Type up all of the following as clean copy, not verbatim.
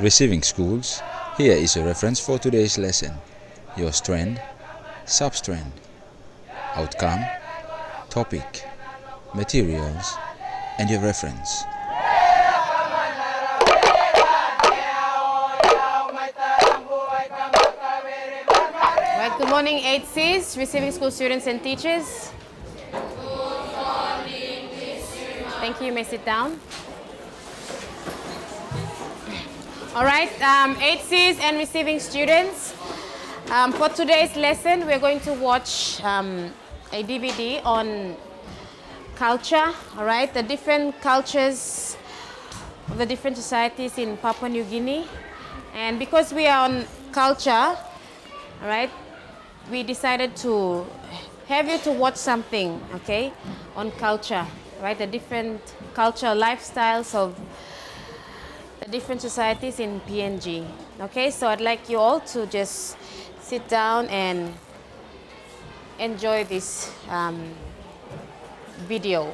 Receiving schools, here is a reference for today's lesson. Your strand, substrand, outcome, topic, materials, and your reference. Right, good morning 8Cs, receiving school students and teachers. Thank you, you may sit down. All right, 8Cs and receiving students. For today's lesson, we're going to watch a DVD on culture, all right, the different cultures of the different societies in Papua New Guinea. And because we are on culture, all right, we decided to have you to watch something, okay, on culture, right, the different cultural lifestyles of the different societies in PNG. Okay, so I'd like you all to just sit down and enjoy this video.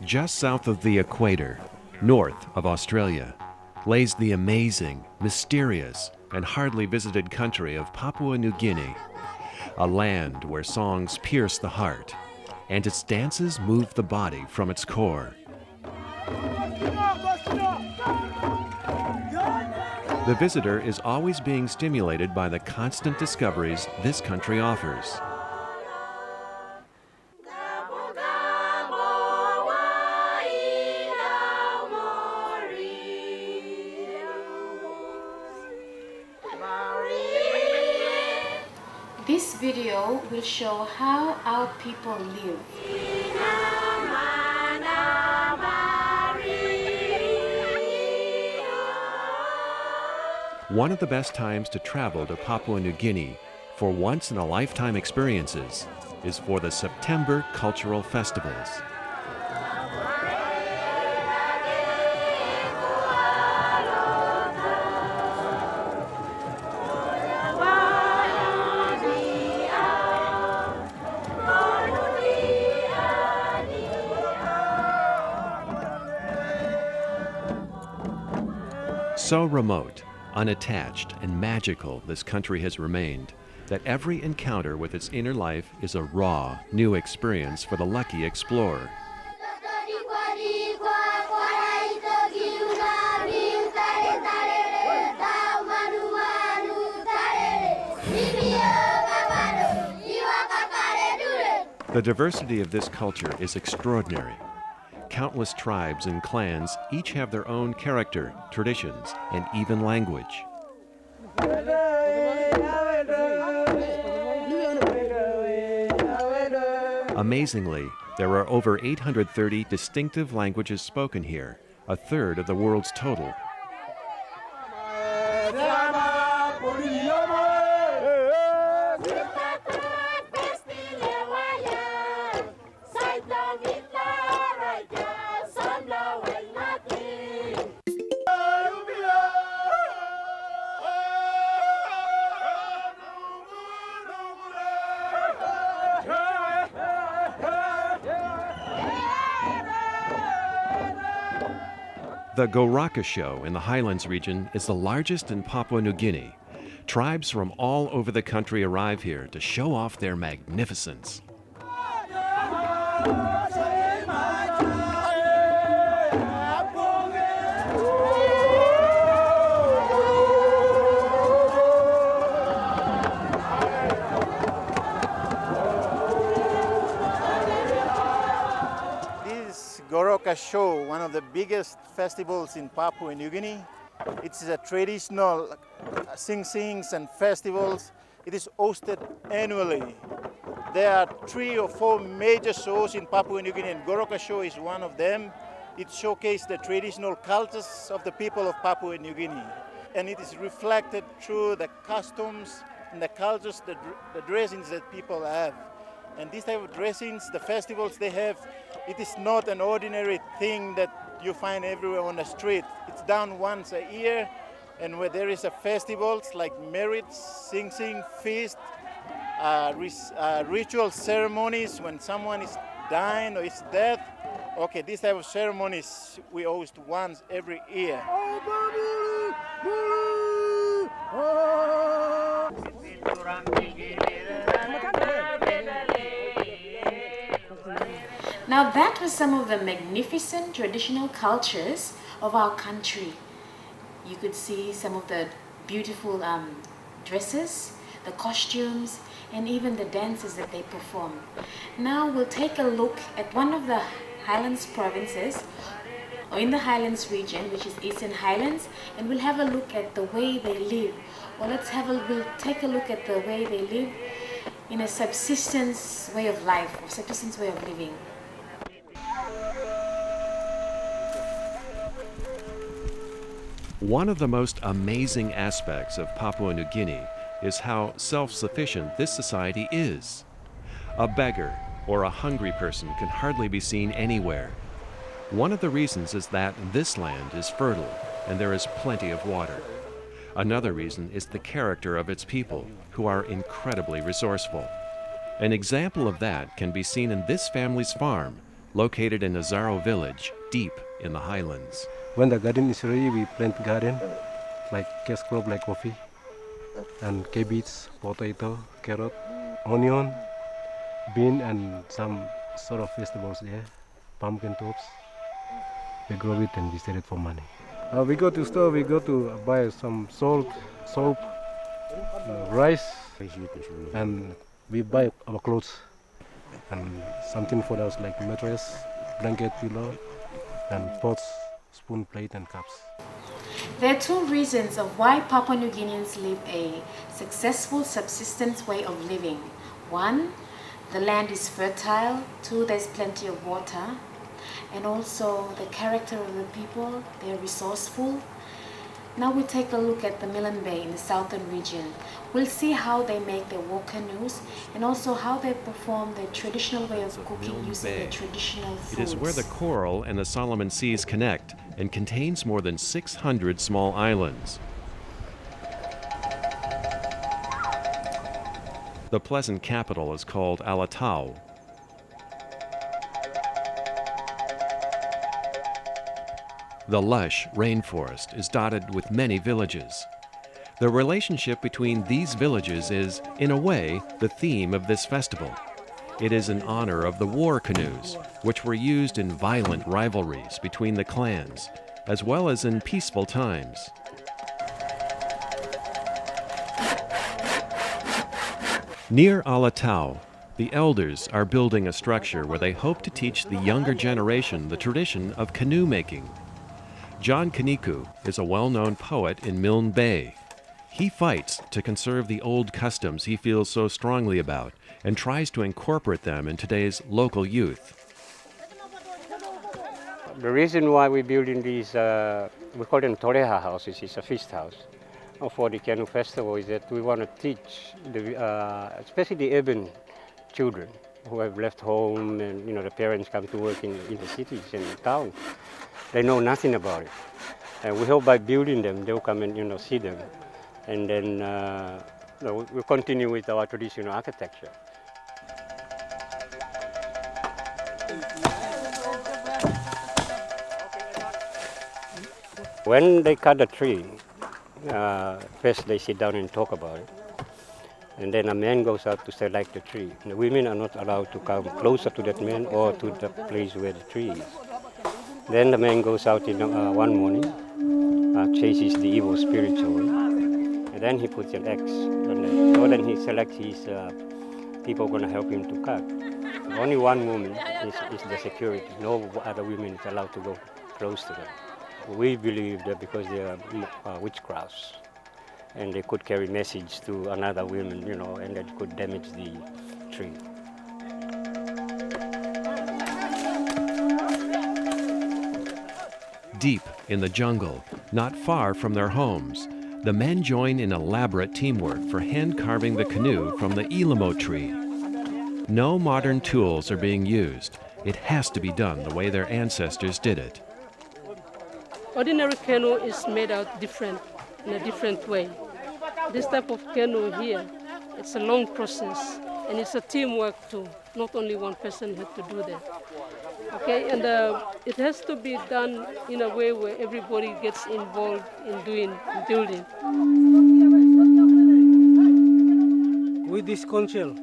Just south of the equator, north of Australia, lays the amazing, mysterious, and hardly visited country of Papua New Guinea, a land where songs pierce the heart and its dances move the body from its core. The visitor is always being stimulated by the constant discoveries this country offers. This video will show how our people live. One of the best times to travel to Papua New Guinea for once-in-a-lifetime experiences is for the September Cultural Festivals. So remote, unattached, and magical this country has remained that every encounter with its inner life is a raw, new experience for the lucky explorer. The diversity of this culture is extraordinary. Countless tribes and clans each have their own character, traditions, and even language. Amazingly, there are over 830 distinctive languages spoken here, a third of the world's total. The Goraka Show in the Highlands region is the largest in Papua New Guinea. Tribes from all over the country arrive here to show off their magnificence. Goroka Goroka Show, one of the biggest festivals in Papua New Guinea. It's a traditional sing-sings and festivals. It is hosted annually. There are 3 or 4 major shows in Papua New Guinea, and Goroka Show is one of them. It showcases the traditional cultures of the people of Papua New Guinea. And it is reflected through the customs and the cultures, the dressings that people have. And this type of dressings, the festivals they have, it is not an ordinary thing that you find everywhere on the street. It's done once a year, and where there is a festivals like marriage, sing-sing, feast, ritual ceremonies when someone is dying or is dead. Okay, this type of ceremonies we host once every year. Now that was some of the magnificent traditional cultures of our country. You could see some of the beautiful dresses, the costumes, and even the dances that they perform. Now we'll take a look at one of the Highlands provinces, or in the Highlands region, which is Eastern Highlands, and we'll have a look at the way they live. Or we'll take a look at the way they live in a subsistence way of life, or subsistence way of living. One of the most amazing aspects of Papua New Guinea is how self-sufficient this society is. A beggar or a hungry person can hardly be seen anywhere. One of the reasons is that this land is fertile and there is plenty of water. Another reason is the character of its people, who are incredibly resourceful. An example of that can be seen in this family's farm, located in Azaro village, deep in the highlands. When the garden is ready, we plant garden, like cash crop like coffee, and cabbage, potato, carrot, onion, bean, and some sort of vegetables there, pumpkin tops. We grow it and we sell it for money. We go to store, we go to buy some salt, soap, rice, and we buy our clothes and something for us like mattress, blanket, pillow, and pots, spoon, plate, and cups. There are 2 reasons of why Papua New Guineans live a successful subsistence way of living. 1, the land is fertile. 2, there's plenty of water. And also the character of the people, they're resourceful. Now we take a look at the Milan Bay in the southern region. We'll see how they make their war canoes and also how they perform their traditional way of cooking using their traditional foods. It is where the Coral and the Solomon Seas connect and contains more than 600 small islands. The pleasant capital is called Alatau. The lush rainforest is dotted with many villages. The relationship between these villages is, in a way, the theme of this festival. It is in honor of the war canoes, which were used in violent rivalries between the clans, as well as in peaceful times. Near Alatau, the elders are building a structure where they hope to teach the younger generation the tradition of canoe making. John Kaniku is a well-known poet in Milne Bay. He fights to conserve the old customs he feels so strongly about and tries to incorporate them in today's local youth. The reason why we're building these, we call them toreha houses, it's a feast house for the canoe festival, is that we want to teach, especially the urban children who have left home and the parents come to work in the cities and towns. They know nothing about it. And we hope by building them, they'll come and see them. And then we'll continue with our traditional architecture. When they cut a tree, first they sit down and talk about it. And then a man goes out to select the tree. The women are not allowed to come closer to that man or to the place where the tree is. Then the man goes out one morning, chases the evil spirits away, and then he puts an X on it. So then he selects his people going to help him to cut. Only one woman is the security. No other women is allowed to go close to them. We believe that because they are witchcrafts, and they could carry message to another woman, and that could damage the tree. Deep in the jungle, not far from their homes, the men join in elaborate teamwork for hand carving the canoe from the ilamo tree. No modern tools are being used. It has to be done the way their ancestors did it. Ordinary canoe is made out in a different way. This type of canoe here, it's a long process, and it's a teamwork too. Not only one person had to do that. Okay, and it has to be done in a way where everybody gets involved in building. With this conch shell,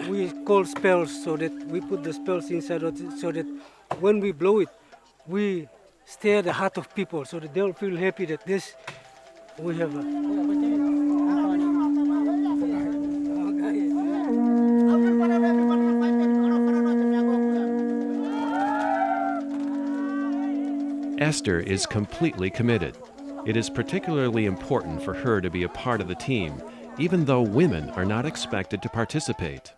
we call spells, so that we put the spells inside of it, so that when we blow it, we stir the heart of people, so that they'll feel happy that this we have. Esther is completely committed. It is particularly important for her to be a part of the team, even though women are not expected to participate.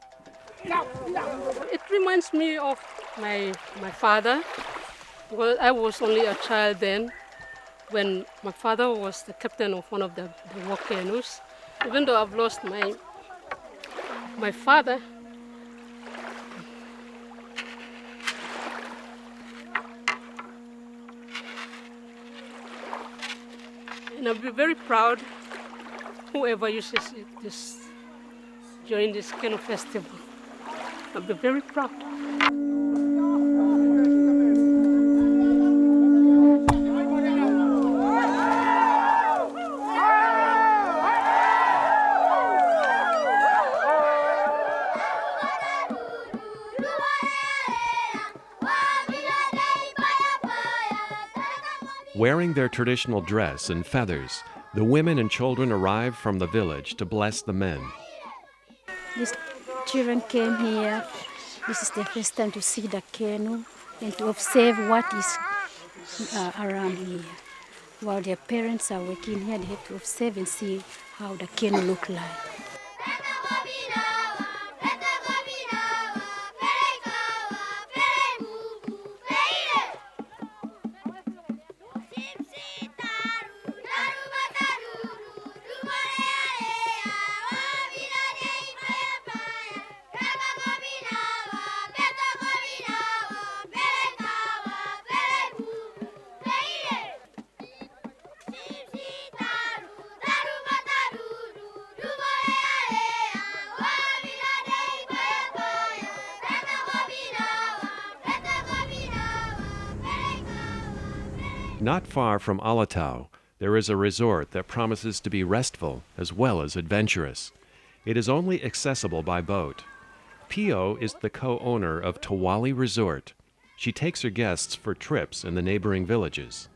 It reminds me of my father. Well, I was only a child then when my father was the captain of one of the war canoes. Even though I've lost my father, and I'll be very proud whoever uses this during this canoe festival. I'll be very proud. Wearing their traditional dress and feathers, the women and children arrive from the village to bless the men. These children came here. This is their first time to see the canoe and to observe what is around here. While their parents are working here, they have to observe and see how the canoe look like. Not far from Alatau, there is a resort that promises to be restful as well as adventurous. It is only accessible by boat. Pio is the co-owner of Tawali Resort. She takes her guests for trips in the neighboring villages.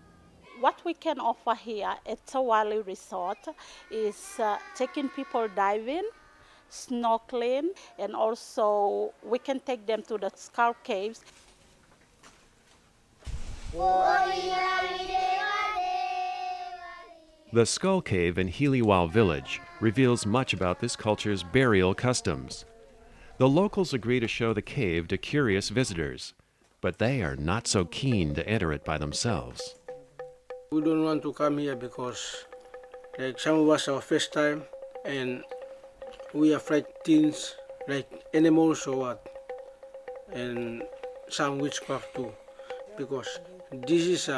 What we can offer here at Tawali Resort is taking people diving, snorkeling, and also we can take them to the skull caves. The Skull Cave in Hiliwal village reveals much about this culture's burial customs. The locals agree to show the cave to curious visitors, but they are not so keen to enter it by themselves. We don't want to come here because some of us our first time and we are afraid things like animals or what, and some witchcraft too, because this is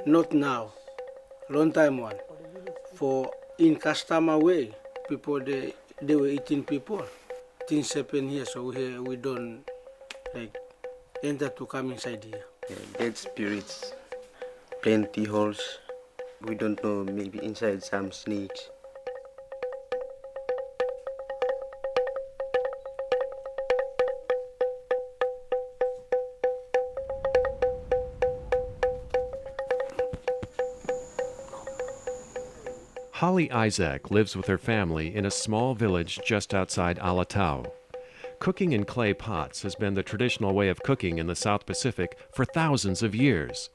not now, long time one. For in customer way, people they were eating people. Things happen here, so we don't enter to come inside here. Dead spirits, plenty holes. We don't know, maybe inside some snakes. Holly Isaac lives with her family in a small village just outside Alatau. cooking in clay pots has been the traditional way of cooking in the South Pacific for thousands of years.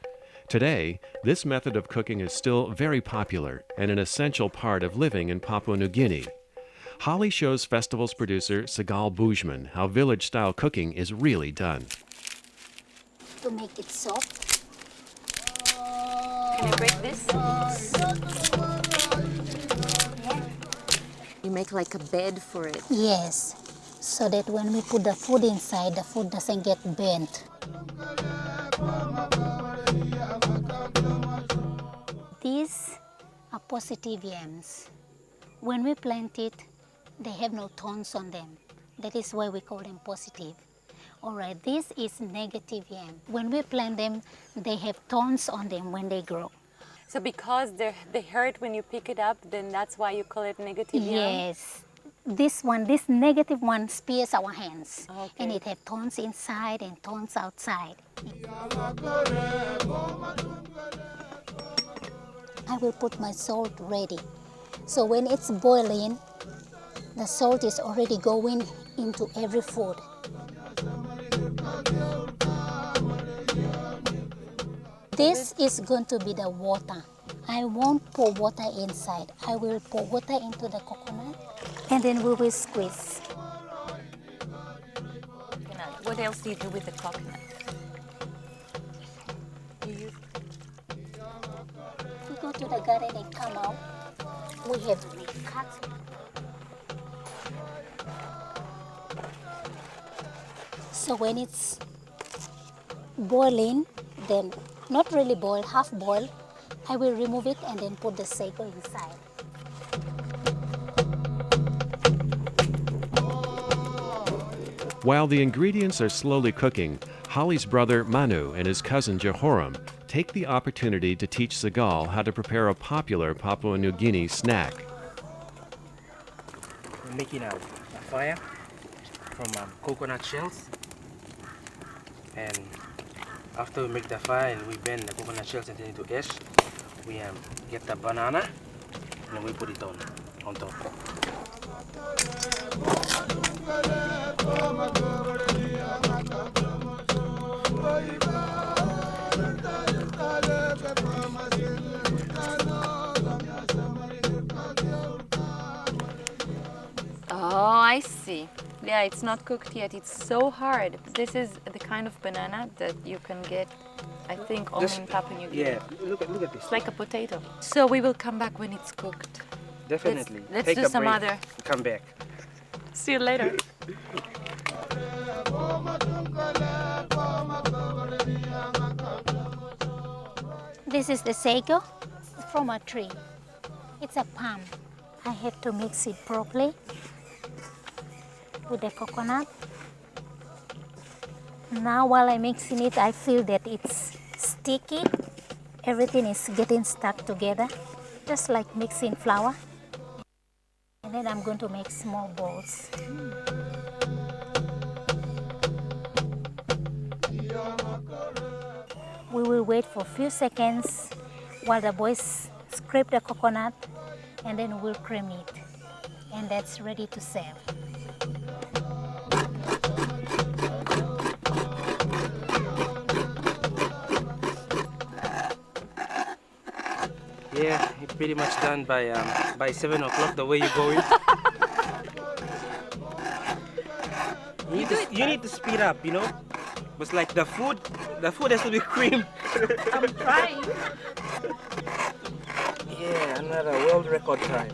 Today, this method of cooking is still very popular and an essential part of living in Papua New Guinea. Holly shows festival's producer Segal Boujman how village-style cooking is really done. To make it soft. Can you break this? You make like a bed for it. Yes, so that when we put the food inside, the food doesn't get burnt. These are positive yams. When we plant it, they have no thorns on them. That is why we call them positive. All right, this is negative yam. When we plant them, they have thorns on them when they grow. So because they hurt when you pick it up, then that's why you call it negative yam? Yes. This negative one spears our hands. Okay. And it has thorns inside and thorns outside. I will put my salt ready. So when it's boiling, the salt is already going into every food. This is going to be the water. I won't pour water inside. I will pour water into the coconut and then we will squeeze. What else do you do with the coconut? We go to the garden and come out. We have cut. So when it's boiling, then not really boiled, half boiled, I will remove it and then put the sago inside. While the ingredients are slowly cooking, Holly's brother Manu and his cousin Jehoram take the opportunity to teach Segal how to prepare a popular Papua New Guinea snack. We're making a fire from coconut shells, and after we make the fire and we bend the coconut shells into ash, we get the banana and then we put it on top. Oh, I see. Yeah, it's not cooked yet. It's so hard. This is the kind of banana that you can get, I think, only in Papua New Guinea. Yeah, look at this. It's like a potato. So we will come back when it's cooked. Definitely. Let's Take do a some break. other. Come back. See you later. This is the sago from a tree. It's a palm. I have to mix it properly with the coconut. Now while I'm mixing it, I feel that it's sticky. Everything is getting stuck together, just like mixing flour. And then I'm going to make small balls. We will wait for a few seconds while the boys scrape the coconut, and then we'll cream it. And that's ready to serve. Yeah, it's pretty much done by 7 o'clock the way you're going. You need to speed up, you know? It's like the food has to be creamed. I'm trying. Yeah, another world record time.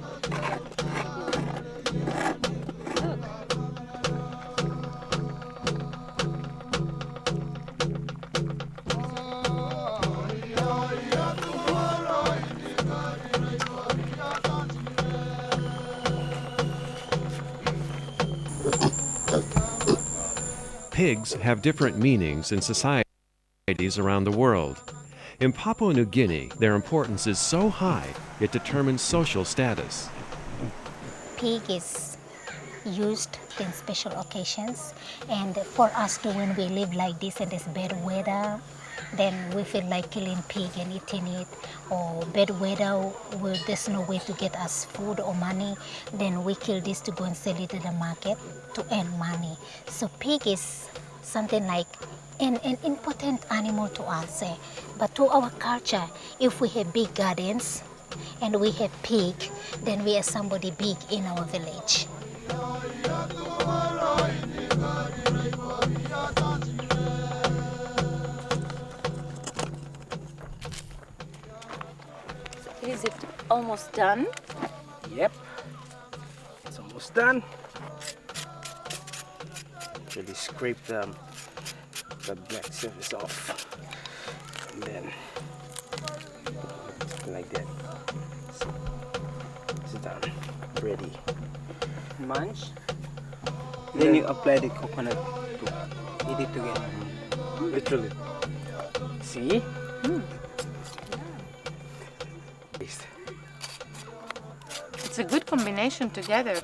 Pigs have different meanings in societies around the world. In Papua New Guinea, their importance is so high, it determines social status. Pig is used in special occasions, and for us to, when we live like this and there's bad weather, then we feel like killing pig and eating it, or bad weather, where there's no way to get us food or money, then we kill this to go and sell it at the market to earn money. So pig is something like an important animal to us. But to our culture, if we have big gardens and we have pig, then we are somebody big in our village. Is it almost done? Yep, it's almost done. Really scrape the black surface off, and then like that. It's done, ready. Munch. Then you apply the coconut to eat it together. Literally. See? It's a good combination together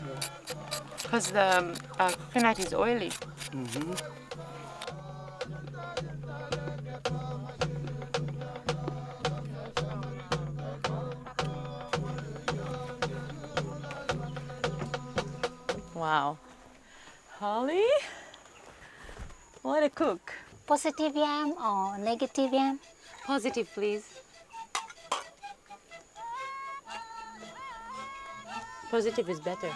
because the coconut is oily. Wow. Holly? What a cook. Positive yam or negative yam? Positive, please. Positive is better.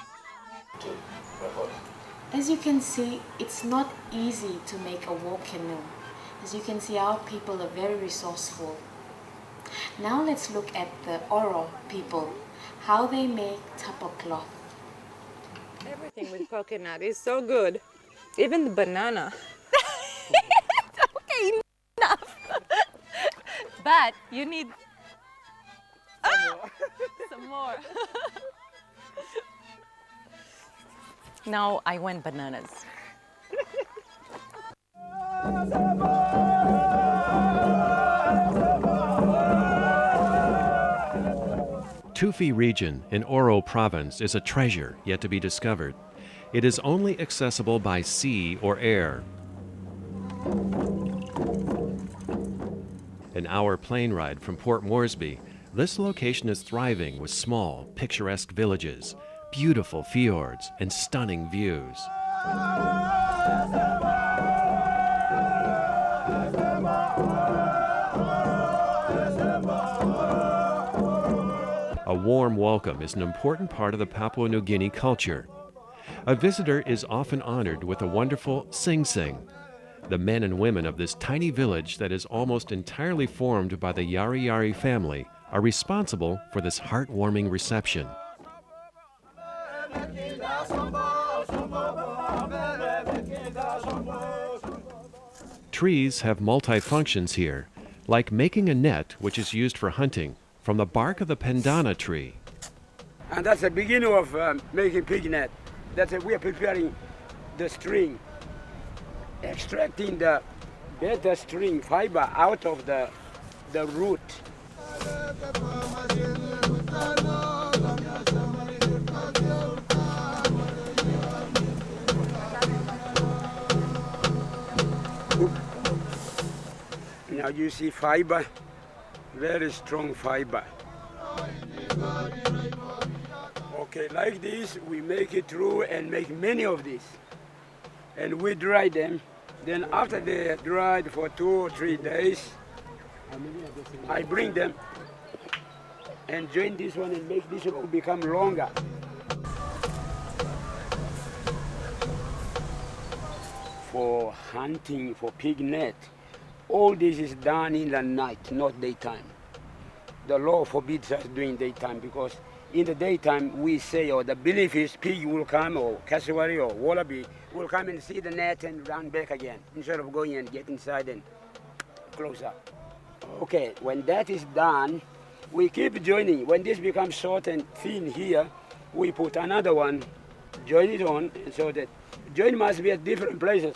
As you can see, it's not easy to make a war canoe. As you can see, our people are very resourceful. Now let's look at the Oro people, how they make tapa cloth. Everything with coconut is so good. Even the banana. Okay, enough. But you need some more. Now I want bananas. Tufi region in Oro province is a treasure yet to be discovered. It is only accessible by sea or air. An hour plane ride from Port Moresby, this location is thriving with small, picturesque villages, beautiful fjords, and stunning views. A warm welcome is an important part of the Papua New Guinea culture. A visitor is often honored with a wonderful sing-sing. The men and women of this tiny village that is almost entirely formed by the Yari Yari family are responsible for this heartwarming reception. Trees have multi-functions here, like making a net which is used for hunting from the bark of the pendana tree. And that's the beginning of making pig net. That's we are preparing the string, extracting the better string fiber out of the root. Now you see fiber, very strong fiber. Okay, like this, we make it through and make many of these. And we dry them. Then after they dried for 2 or 3 days, I bring them and join this one and make this one become longer. For hunting, for pig net, all this is done in the night, not daytime. The law forbids us doing daytime because in the daytime we say, or the belief is pig will come, or cassowary or wallaby will come and see the net and run back again, instead of going and get inside and close up. Okay, when that is done, we keep joining. When this becomes short and thin here, we put another one, join it on, so that join must be at different places.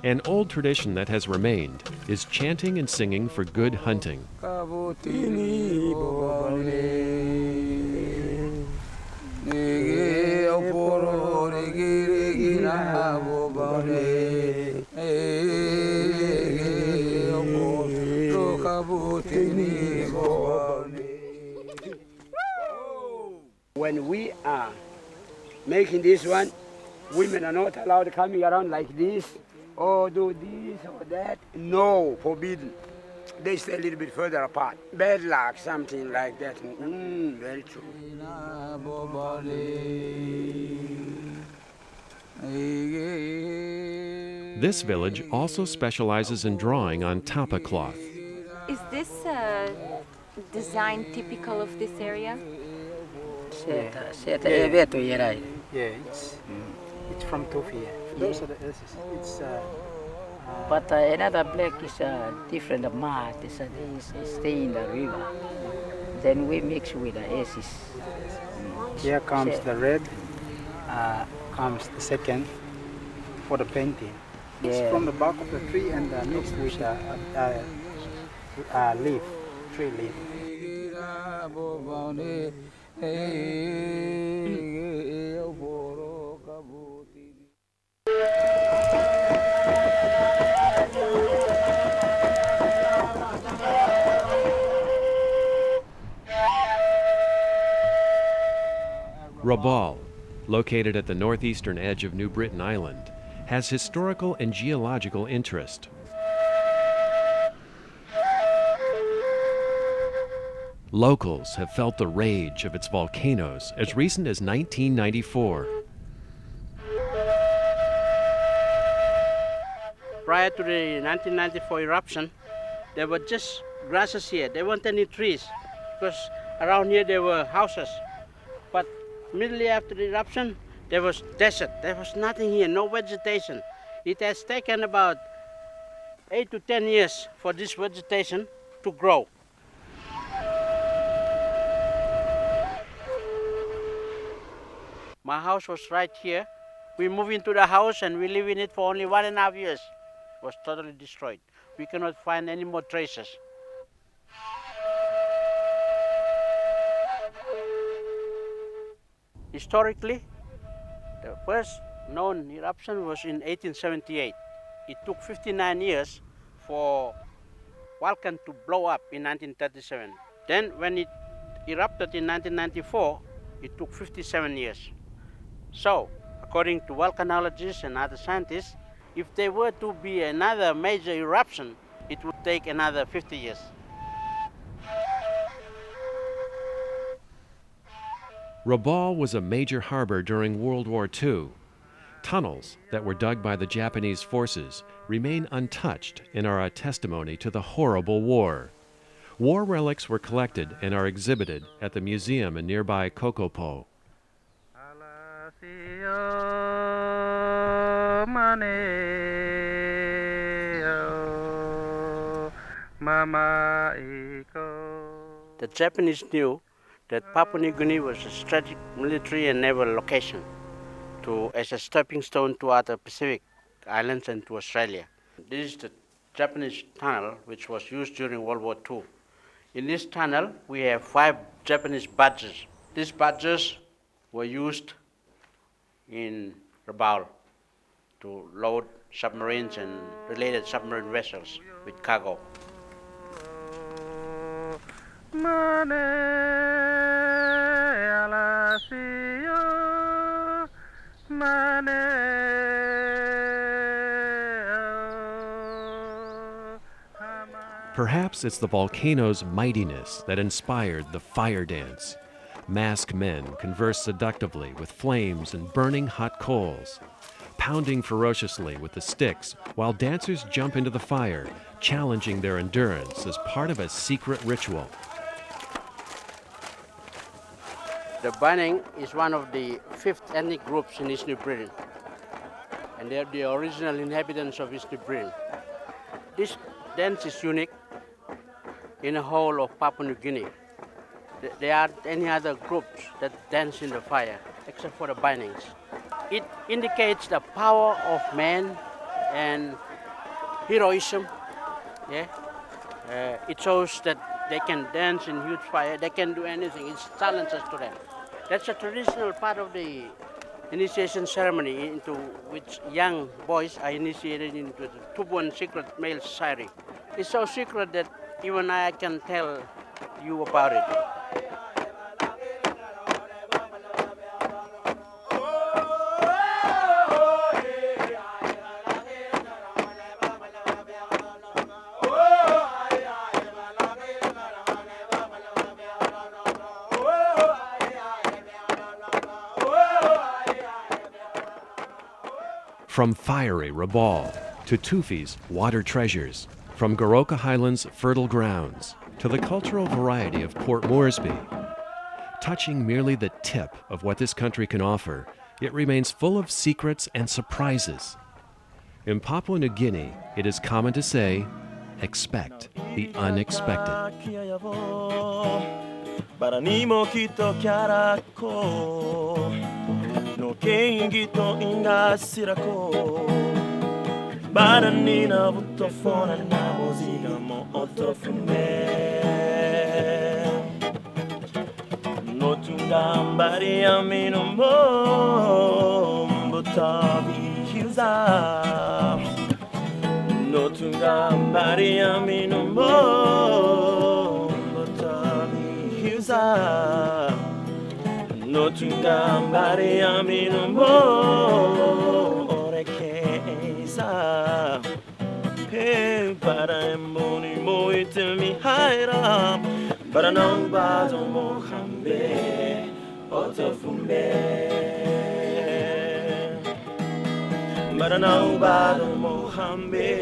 An old tradition that has remained is chanting and singing for good hunting. when we are making this one, women are not allowed coming around like this, or do this or that. No, forbidden. They stay a little bit further apart. Bad luck, something like that. Very true. This village also specializes in drawing on tapa cloth. Is this design typical of this area? Yeah, it's from Tofia. Those are the S's. It's but another black is different mud. It's stay in the river. Then we mix with the S's. here comes the red. Comes the second for the painting. It's from the bark of the tree and mixed with leaf, tree leaf. Rabaul, located at the northeastern edge of New Britain Island, has historical and geological interest. Locals have felt the rage of its volcanoes as recent as 1994. Prior to the 1994 eruption, there were just grasses here. There weren't any trees because around here there were houses. But immediately after the eruption, there was desert. There was nothing here, no vegetation. It has taken about 8 to 10 years for this vegetation to grow. My house was right here. We moved into the house and we live in it for only 1.5 years. It was totally destroyed. We cannot find any more traces. Historically, the first known eruption was in 1878. It took 59 years for volcano to blow up in 1937. Then when it erupted in 1994, it took 57 years. So, according to volcanologists and other scientists, if there were to be another major eruption, it would take another 50 years. Rabaul was a major harbor during World War II. Tunnels that were dug by the Japanese forces remain untouched and are a testimony to the horrible war. War relics were collected and are exhibited at the museum in nearby Kokopo. The Japanese knew that Papua New Guinea was a strategic military and naval location as a stepping stone to other Pacific islands and to Australia. This is the Japanese tunnel which was used during World War II. In this tunnel, we have 5 Japanese barges. These barges were used in Rabaul to load submarines and related submarine vessels with cargo. Perhaps it's the volcano's mightiness that inspired the fire dance. Masked men converse seductively with flames and burning hot coals, pounding ferociously with the sticks while dancers jump into the fire, challenging their endurance as part of a secret ritual. The Banning is one of the 5th ethnic groups in East New Britain, and they are the original inhabitants of East New Britain. This dance is unique in the whole of Papua New Guinea. There aren't any other groups that dance in the fire except for the Bannings. It indicates the power of man and heroism. Yeah? It shows that they can dance in huge fire, they can do anything, it challenges to them. That's a traditional part of the initiation ceremony into which young boys are initiated into the Tubuan secret male society. It's so secret that even I can tell you about it. From fiery Rabaul to Tufi's water treasures, from Goroka Highlands' fertile grounds to the cultural variety of Port Moresby. Touching merely the tip of what this country can offer, it remains full of secrets and surprises. In Papua New Guinea, it is common to say, expect the unexpected. Gambari amino mo mbutabi hiuza no tungambari amino mo mbutabi hiuza no tungambari amino mo orekeza pe para emboni mo itemi haira para não bado mohambe otofumbe para não bado mohambe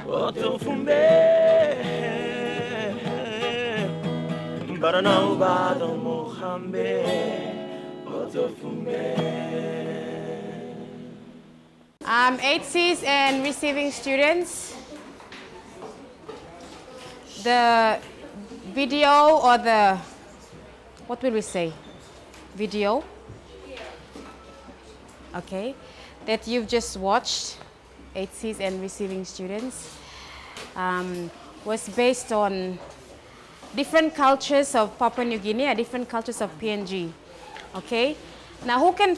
otofumbe para não bado mohambe otofumbe. 8Cs and receiving students, the video or the, what will we say? Video? Okay, that you've just watched, 8Cs and receiving students, was based on different cultures of Papua New Guinea, different cultures of PNG. Okay, now who can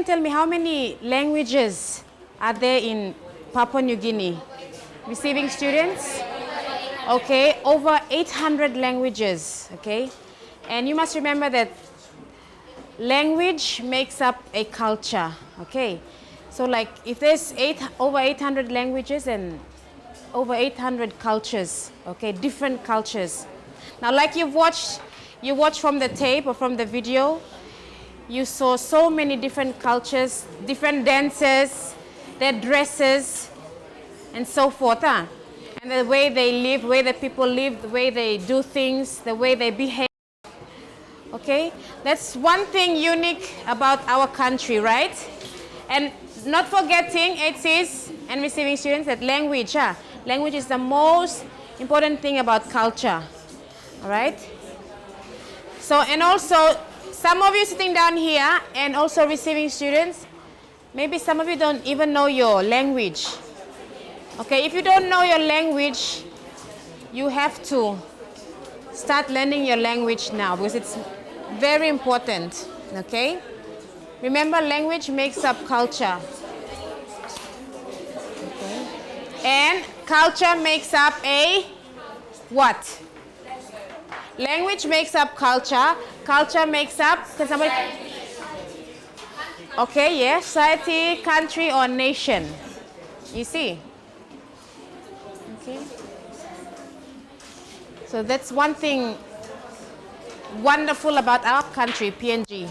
tell me how many languages are there in Papua New Guinea? Receiving students? Okay, over 800 languages, okay? And you must remember that language makes up a culture, okay? So like if there's over 800 languages and over 800 cultures, okay, different cultures. Now like you watched from the tape or from the video, you saw so many different cultures, different dances, their dresses, and so forth, huh? And the way they live, the way the people live, the way they do things, the way they behave. Okay? That's one thing unique about our country, right? And not forgetting, 8Cs and receiving students, that language. Language is the most important thing about culture. All right? So, and also, some of you sitting down here and also receiving students, maybe some of you don't even know your language. Okay, if you don't know your language, you have to start learning your language now because it's very important, okay? Remember, language makes up culture. Okay. And culture makes up a what? Language makes up culture. Culture makes up, can somebody? Okay, yes, society, country, or nation. You see? Okay. So that's one thing wonderful about our country, PNG.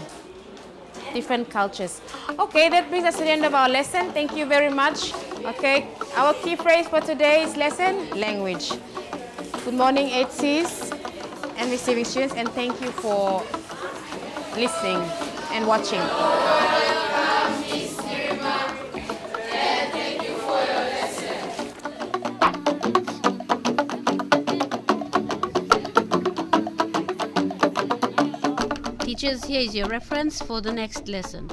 Different cultures. Okay, that brings us to the end of our lesson. Thank you very much. Okay, our key phrase for today's lesson, language. Good morning, 8Cs and receiving students, and thank you for listening and watching. Teachers, here is your reference for the next lesson.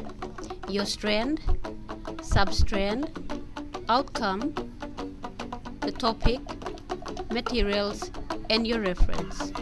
Your strand, substrand, outcome, the topic, materials, and your reference.